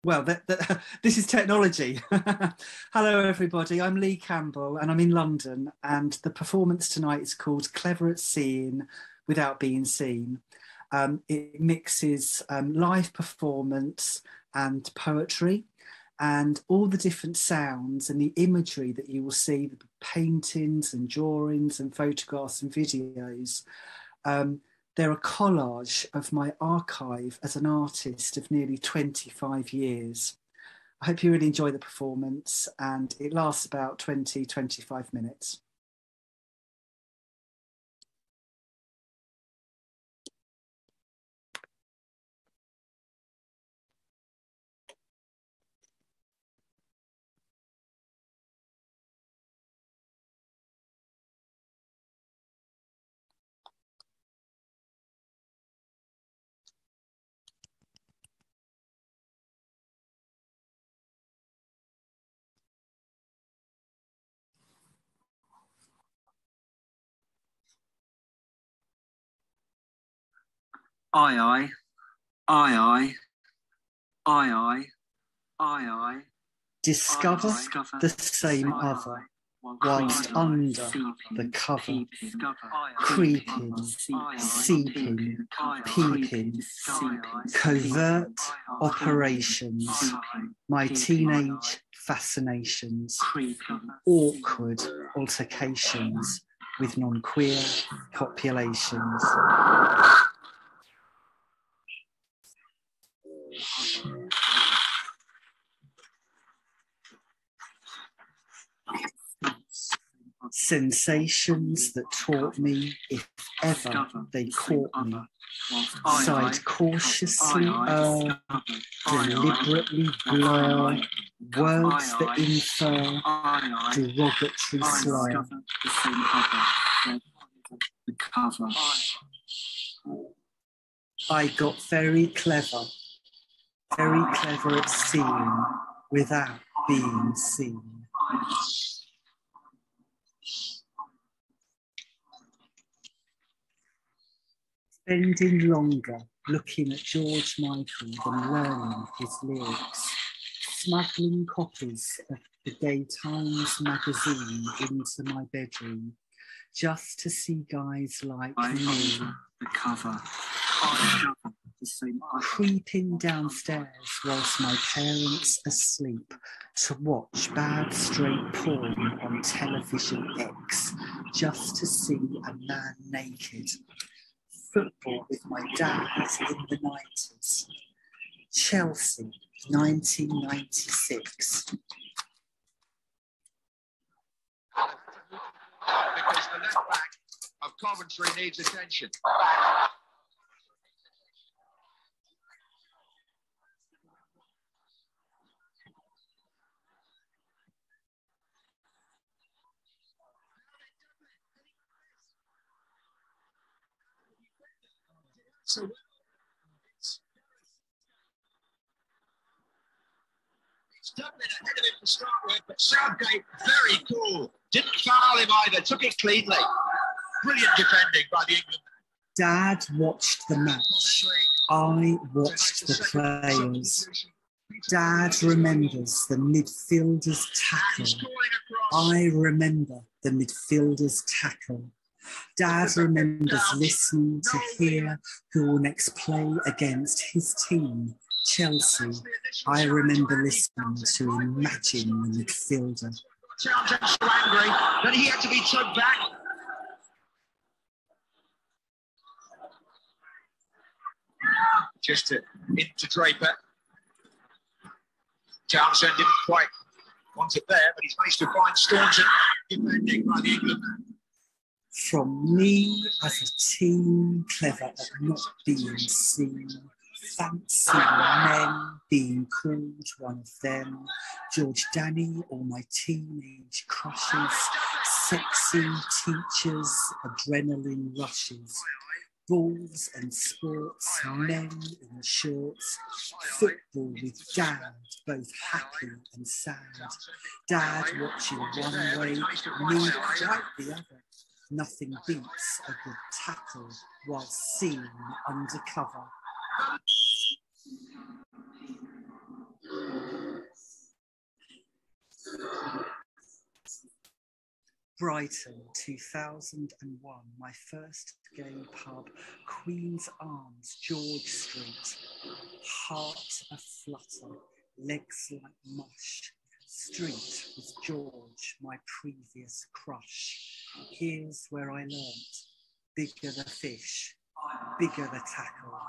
Well, this is technology. Hello, everybody. I'm Lee Campbell and I'm in London, and the performance tonight is called Clever at Seeing Without Being Seen. It mixes live performance and poetry, and all the different sounds and the imagery that you will see, the paintings and drawings and photographs and videos. They're a collage of my archive as an artist of nearly 25 years. I hope you really enjoy the performance, and it lasts about 20-25 minutes. I. Discover the same other, whilst under the cover, creeping, seeping, peeping, covert operations, my teenage fascinations, awkward altercations with non-queer populations. Sensations that taught me, if ever they caught me, sighed cautiously, deliberately blur, words that infer derogatory slur. I got very clever at seeing without being seen. Spending longer looking at George Michael than learning his lyrics, smuggling copies of the Gay Times magazine into my bedroom, just to see guys like me. The cover. Creeping downstairs whilst my parents asleep to watch bad straight porn on television X, just to see a man naked. Football with my dad in the 90s. Chelsea, 1996. Because the left back of Coventry needs attention. So it's Dublin ahead of him to start with, but Southgate, very cool. Didn't foul him either, took it cleanly. Brilliant defending by the England. Dad watched the match. I watched the players. Dad remembers the midfielder's tackle. I remember the midfielder's tackle. Dad remembers listening to hear who will next play against his team, Chelsea. I remember listening to imagine the midfielder. Townsend so angry that he had to be tugged back. Just into Draper. Townsend didn't quite want it there, but he's managed to find Staunton defending by the England man. From me as a teen, clever at not being seen, fancy men being called one of them, George Danny, all my teenage crushes, sexy teachers, adrenaline rushes, balls and sports, men in shorts, football with dad, both happy and sad. Dad watching one way, me quite the other. Nothing beats a good tackle while seen undercover. Brighton, 2001, my first gay pub, Queen's Arms, George Street, heart aflutter, legs like mush. Street was George, my previous crush. Here's where I learnt, bigger the fish, bigger the tackle.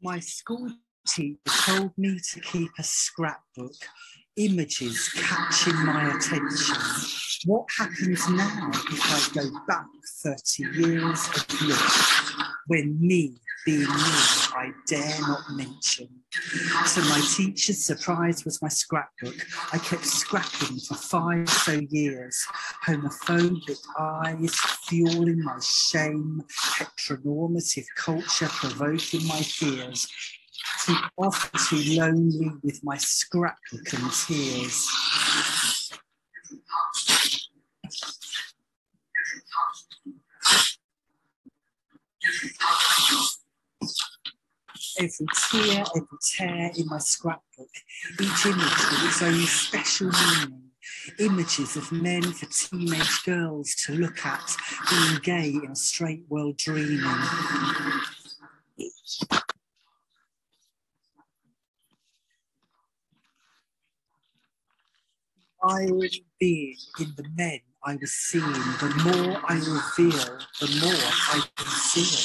My school teacher told me to keep a scrapbook, images catching my attention. What happens now if I go back 30 years of look, when me, being me, I dare not mention? So my teacher's surprise was my scrapbook. I kept scrapping for 5 so years. Homophobic eyes fueling my shame, heteronormative culture provoking my fears. Too often too lonely with my scrapbook and tears. Every tear, every tear in my scrapbook, each image with its own special meaning. Images of men for teenage girls to look at, being gay in a straight world dreaming. Irony being in the men I was seeing, the more I reveal, the more I conceal.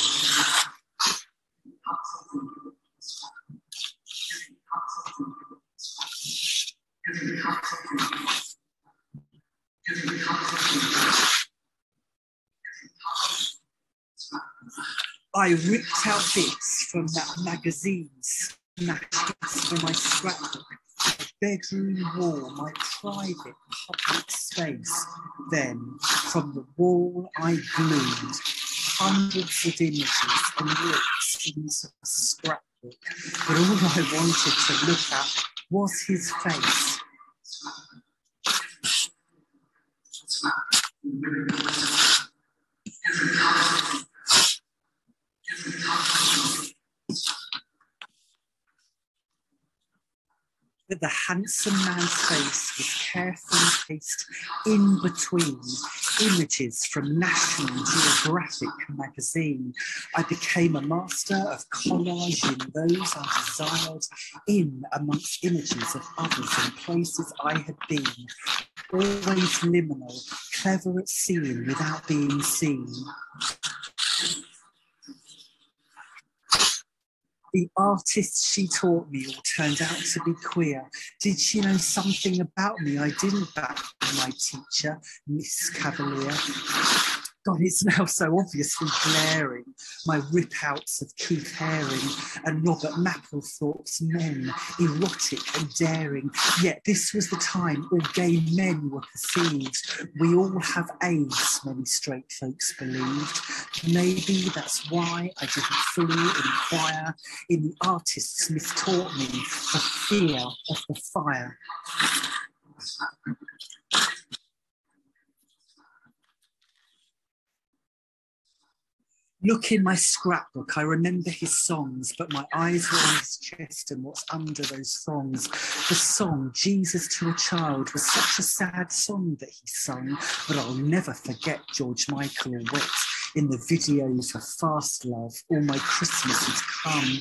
I ripped out bits from that magazine, snatched bits from my scrapbook, my bedroom wall, my private public space. Then, from the wall I glued hundreds of images and looks into a scrapbook. But all I wanted to look at was his face. But the handsome man's face was carefully placed in between images from National Geographic magazine. I became a master of collage in those I desired, in amongst images of others and places I had been. Always liminal, clever at seeing without being seen. The artists she taught me all turned out to be queer. Did she know something about me I didn't back from my teacher, Miss Cavalier? God, it's now so obviously glaring. My rip-outs of Keith Haring and Robert Mapplethorpe's men, erotic and daring. Yet this was the time all gay men were perceived. We all have AIDS, many straight folks believed. Maybe that's why I didn't fully inquire in the artists mistaught me for fear of the fire. Look in my scrapbook, I remember his songs, but my eyes were on his chest and what's under those thongs. The song, Jesus to a Child, was such a sad song that he sung, but I'll never forget George Michael wet in the video for Fast Love, All My Christmas Has Come.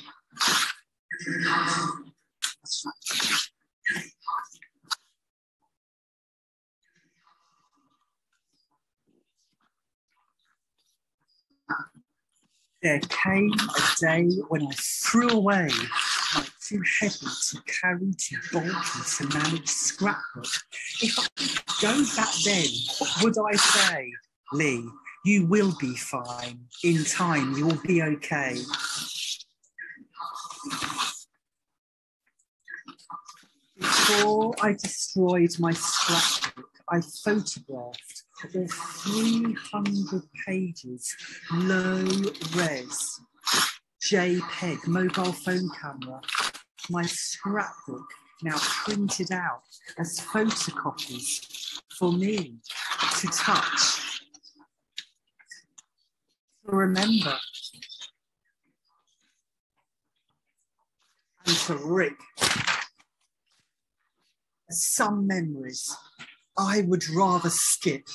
There came a day when I threw away my too heavy to carry, too bulky to manage scrapbook. If I could go back then, what would I say? Lee, you will be fine. In time, you will be okay. Before I destroyed my scrapbook, I photographed all 300 pages, low res, JPEG, mobile phone camera. My scrapbook now printed out as photocopies for me to touch, to remember, and to rig. Some memories I would rather skip.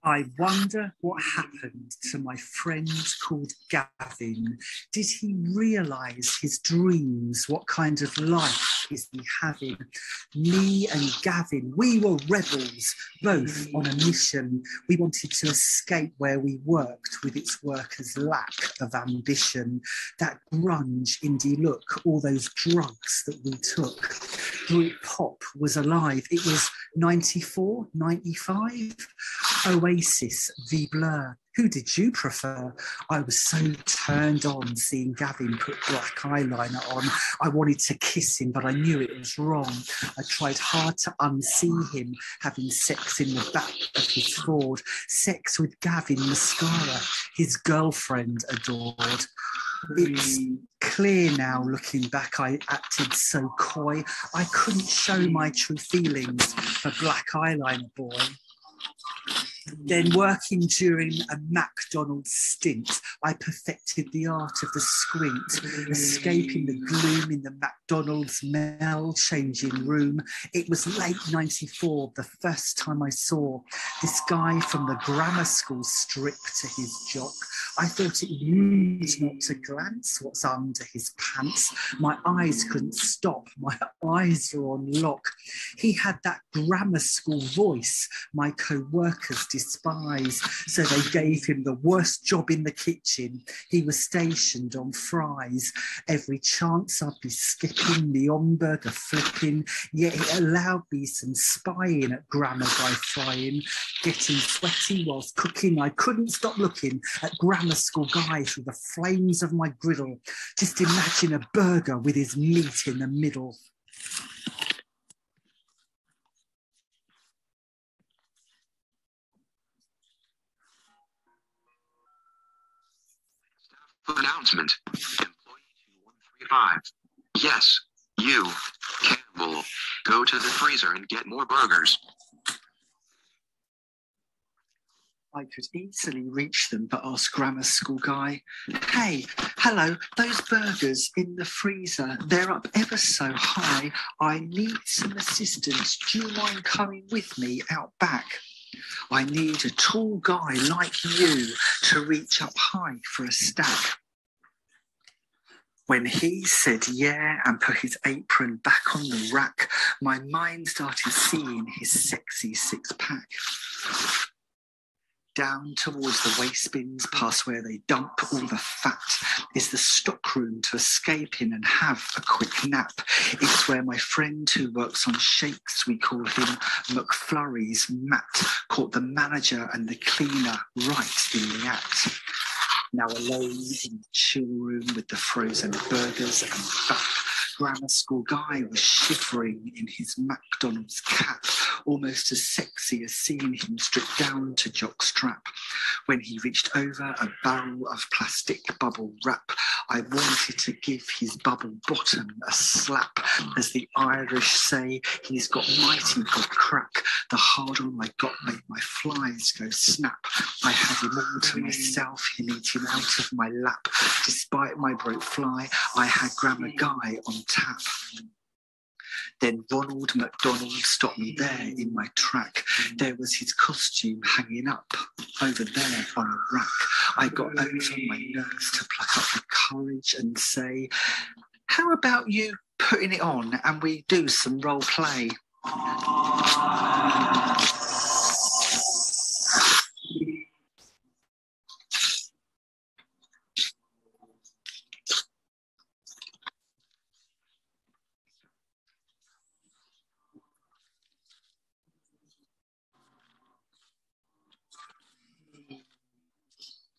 I wonder what happened to my friend called Gavin. Did he realise his dreams? What kind of life is he having? Me and Gavin, we were rebels, both on a mission. We wanted to escape where we worked with its workers' lack of ambition. That grunge indie look, all those drugs that we took. Britpop was alive. It was 94, 95. Oasis, v Blur. Who did you prefer? I was so turned on seeing Gavin put black eyeliner on. I wanted to kiss him, but I knew it was wrong. I tried hard to unsee him having sex in the back of his Ford. Sex with Gavin mascara, his girlfriend adored. It's clear now, looking back, I acted so coy. I couldn't show my true feelings for black eyeliner boy. Then, working during a McDonald's stint, I perfected the art of the squint, escaping the gloom in the McDonald's smell changing room. It was late 94, the first time I saw this guy from the grammar school stripped to his jock. I thought it rude not to glance what's under his pants. My eyes couldn't stop. My eyes were on lock. He had that grammar school voice my co-workers despise, so they gave him the worst job in the kitchen. He was stationed on fries. Every chance I'd be skipping, the hamburger flipping, yet it allowed me some spying at grammar guy frying. Getting sweaty whilst cooking, I couldn't stop looking at grammar school guy through the flames of my griddle. Just imagine a burger with his meat in the middle. Announcement. Employee 2135. Yes, you, Campbell. Go to the freezer and get more burgers. I could easily reach them, but asked grammar school guy, hey, hello, those burgers in the freezer, they're up ever so high. I need some assistance. Do you mind coming with me out back? I need a tall guy like you to reach up high for a stack. When he said yeah and put his apron back on the rack, my mind started seeing his sexy six-pack. Down towards the waste bins, past where they dump all the fat, is the stockroom to escape in and have a quick nap. It's where my friend who works on shakes, we call him McFlurry's Matt, caught the manager and the cleaner right in the act. Now alone in the chill room with the frozen burgers and fat, grammar school guy was shivering in his McDonald's cap, almost as sexy as seeing him stripped down to jockstrap. When he reached over a barrel of plastic bubble wrap, I wanted to give his bubble bottom a slap. As the Irish say, he's got mighty good crack. The hard on I got made my flies go snap. I had him all to myself, him eating out of my lap. Despite my broke fly, I had grammar guy on tap. Then Ronald McDonald stopped me there in my track. There was his costume hanging up over there on a rack. I got over my nerves to pluck up the courage and say, how about you putting it on and we do some role play?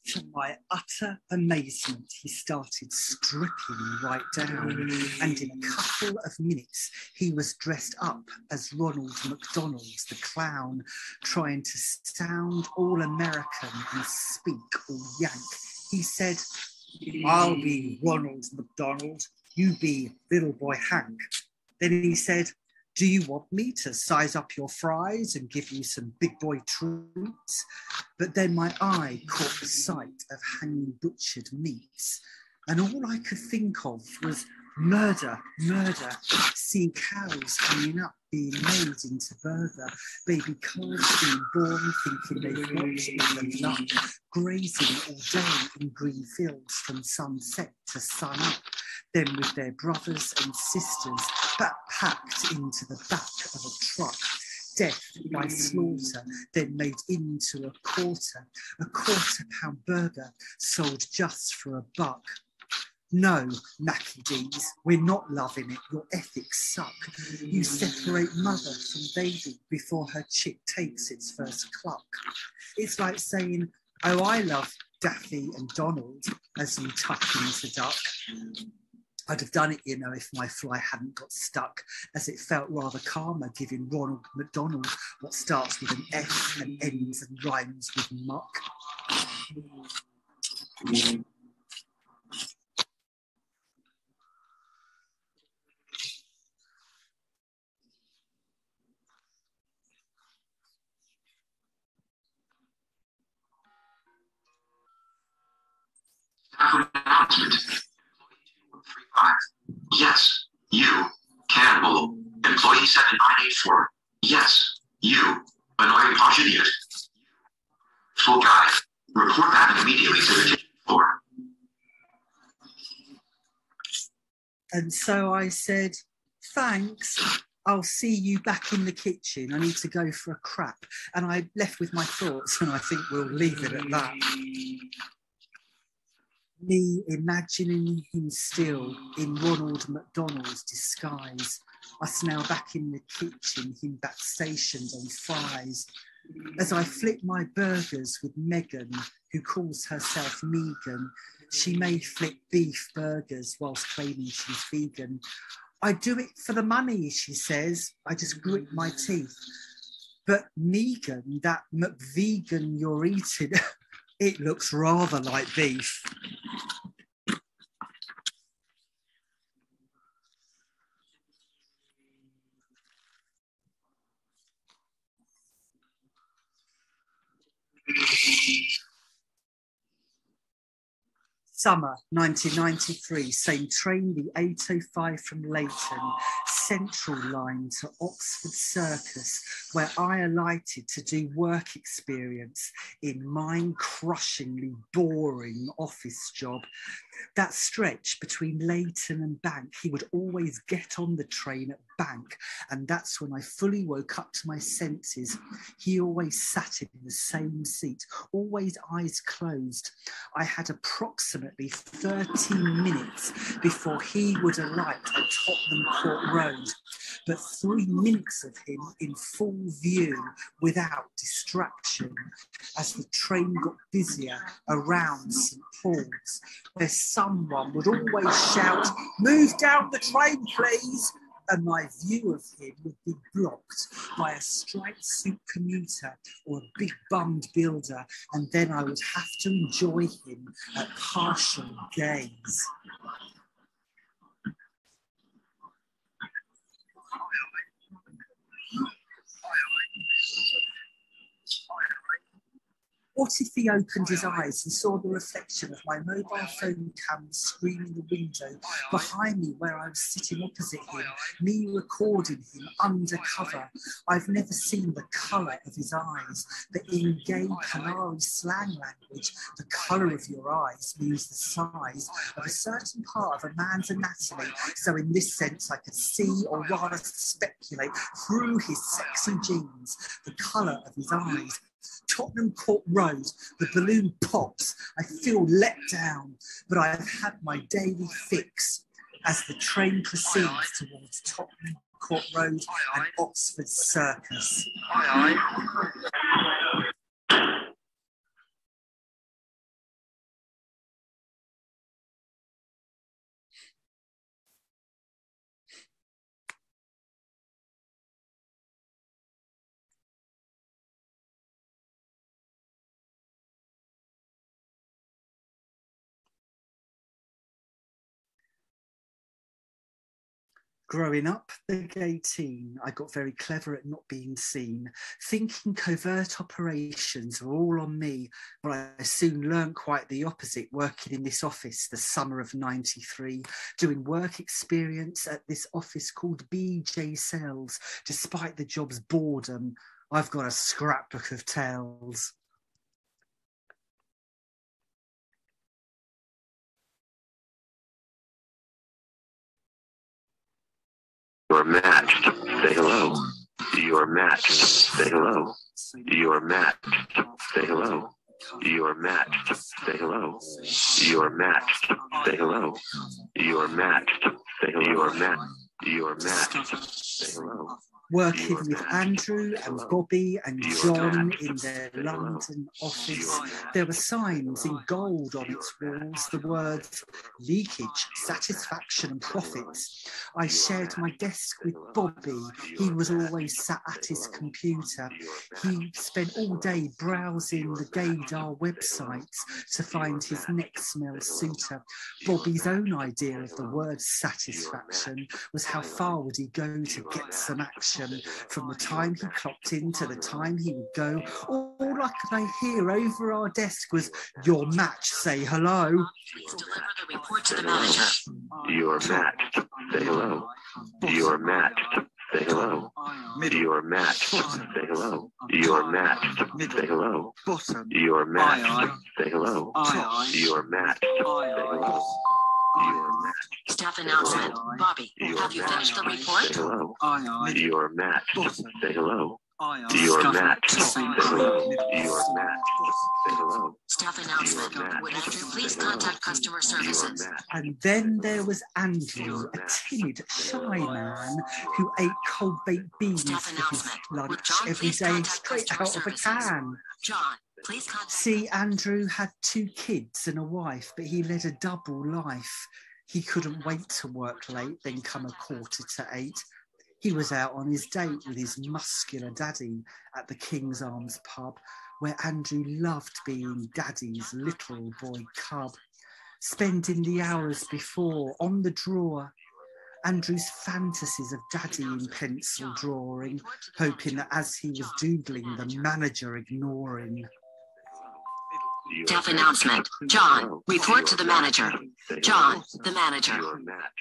To my utter amazement, he started stripping right down, and in a couple of minutes, he was dressed up as Ronald McDonald, the clown, trying to sound all American and speak all Yank. He said, I'll be Ronald McDonald, you be little boy Hank. Then he said, do you want me to size up your fries and give you some big boy treats? But then my eye caught the sight of hanging butchered meats, and all I could think of was murder, murder, seeing cows hanging up, being made into burger, baby calves being born, thinking they've got all the luck, grazing all day in green fields from sunset to sun up, then with their brothers and sisters backpacked into the back of a truck, death by slaughter, then made into a quarter-pound burger sold just for $1. No, Mackie D's, we're not loving it. Your ethics suck. You separate mother from baby before her chick takes its first cluck. It's like saying, oh, I love Daffy and Donald as you tuck into duck. I'd have done it, you know, if my fly hadn't got stuck, as it felt rather calmer giving Ronald McDonald what starts with an F and ends and rhymes with muck. Yes, you, Campbell, employee 7984. Yes, you, annoying posh idiot. Full guy, report that immediately to the kitchen floor. And so I said, thanks, I'll see you back in the kitchen. I need to go for a crap. And I left with my thoughts, and I think we'll leave it at that. Me imagining him still in Ronald McDonald's disguise. Us now back in the kitchen, him back stationed on fries. As I flip my burgers with Megan, who calls herself Megan, she may flip beef burgers whilst claiming she's vegan. I do it for the money, she says. I just grit my teeth. But Megan, that McVegan you're eating, it looks rather like beef. Summer 1993, same train, the 8:05 from Leighton, Central Line to Oxford Circus, where I alighted to do work experience in mind-crushingly boring office job. That stretch between Leighton and Bank, he would always get on the train at Bank, and that's when I fully woke up to my senses. He always sat in the same seat, always eyes closed. I had approximately 13 minutes before he would alight at Tottenham Court Road, but 3 minutes of him in full view without distraction as the train got busier around St Paul's, where someone would always shout, "Move down the train, please," and my view of him would be blocked by a striped suit commuter or a big bummed builder, and then I would have to enjoy him at partial gaze. What if he opened his eyes and saw the reflection of my mobile phone cam screening the window behind me where I was sitting opposite him, me recording him undercover? I've never seen the colour of his eyes, but in gay Kalari slang language, the colour of your eyes means the size of a certain part of a man's anatomy. So in this sense, I could see, or rather speculate, through his sexy jeans, the colour of his eyes. Tottenham Court Road, the balloon pops. I feel let down, but I have had my daily fix as the train proceeds towards Tottenham Court Road and Oxford Circus. Growing up, the gay teen, I got very clever at not being seen, thinking covert operations were all on me, but I soon learned quite the opposite, working in this office the summer of '93, doing work experience at this office called BJ Sales. Despite the job's boredom, I've got a scrapbook of tales. You're matched. Say hello. You're matched. Say hello. You're matched. Say hello. You're matched. Say hello. You're matched. Say hello. You're matched. Say hello. You're matched. You're matched. Say hello. Working with Andrew and Bobby and John in their London office, there were signs in gold on its walls, the words leakage, satisfaction and profits. I shared my desk with Bobby. He was always sat at his computer. He spent all day browsing the gaydar websites to find his next male suitor. Bobby's own idea of the word satisfaction was how far would he go to get some action. From the time he clocked in to the time he would go, all I could hear over our desk was, "Your match, say hello." Please deliver the report to the manager. You're matched. Say hello. You're matched. Say hello. You're matched. Say hello. You're matched. Say hello. You're matched. Say hello. You're matched. Say hello. Staff announcement. Bobby, have you finished the report? Say hello. You're matched. Say hello. You're matched. Say hello. You're matched. Say hello. Staff announcement. Would Andrew please contact customer services? And then there was Andrew, a timid, shy man who ate cold baked beans Staff for his announcement. Would lunch John every please day contact straight customer out of a services? can. John, please contact. See, Andrew had 2 kids and a wife, but he led a double life. He couldn't wait to work late, then come 7:45. He was out on his date with his muscular daddy at the King's Arms pub, where Andrew loved being daddy's little boy cub. Spending the hours before on the drawer, Andrew's fantasies of daddy in pencil drawing, hoping that as he was doodling, the manager ignoring. Staff announcement. John, report to the manager. John, the manager.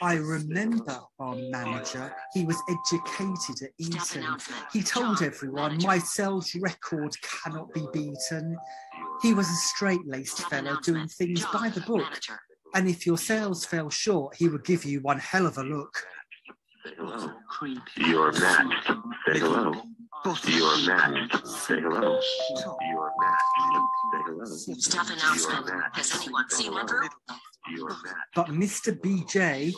I remember our manager. He was educated at Eton. He told everyone, my sales record cannot be beaten. He was a straight-laced fella doing things by the book. And if your sales fell short, he would give you one hell of a look. Say hello. You're matched. Say hello. You're matched. Say hello. You're matched. Say hello. Staff announcement. Has anyone seen Andrew? You're matched. But Mr. BJ,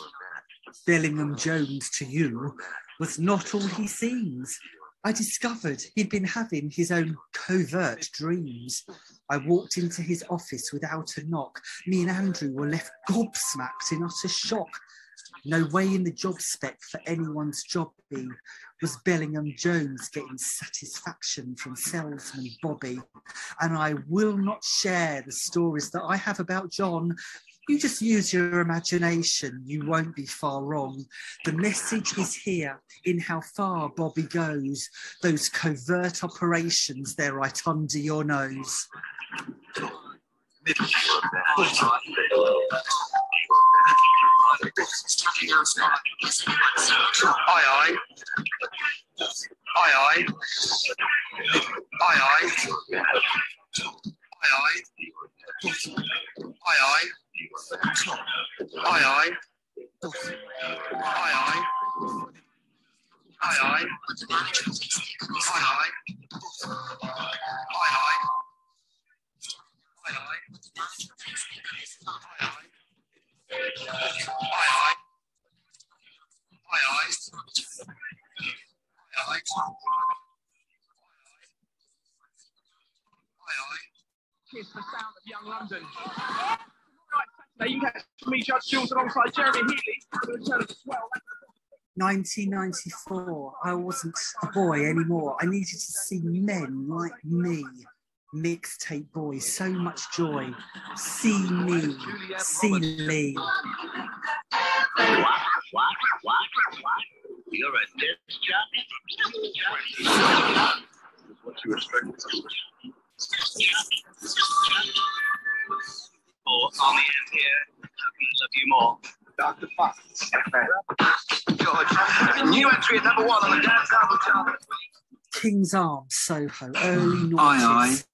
Bellingham Jones to you, was not all he seems. I discovered he'd been having his own covert dreams. I walked into his office without a knock. Me and Andrew were left gobsmacked in utter shock. No way in the job spec for anyone's job was Bellingham Jones getting satisfaction from salesman Bobby. And I will not share the stories that I have about John. You just use your imagination, you won't be far wrong. The message is here in how far Bobby goes. Those covert operations, they're right under your nose. Aye, aye. Aye, aye. Aye, aye. Aye, aye. Aye, aye. Aye, aye. Aye, aye. It's the sound of young London. Right, you can catch me, Judge Jules, alongside Jeremy Healy for the return of the Swell. 1994, I wasn't a boy anymore. I needed to see men like me. Mixtape boys, so much joy. See me, see Lee. You're a disc jockey? What you expect? Or on the end here, how can I love you more? Dr. Fox. George, new entry at #1 on the Dance Album chart. King's Arms, Soho, early noughties.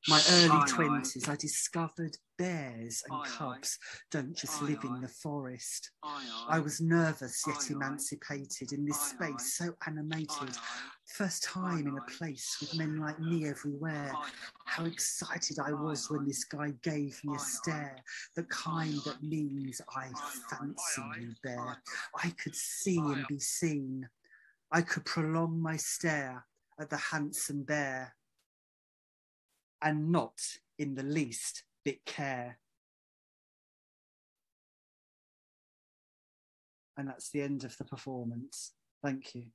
My early 20s, I discovered bears and cubs don't just live in the forest. I was nervous yet emancipated in this space so animated. First time in a place with men like me everywhere. How excited I was when this guy gave me a stare, the kind that means I fancy you bear. I could see and be seen. I could prolong my stare at the handsome bear and not in the least bit care. And that's the end of the performance. Thank you.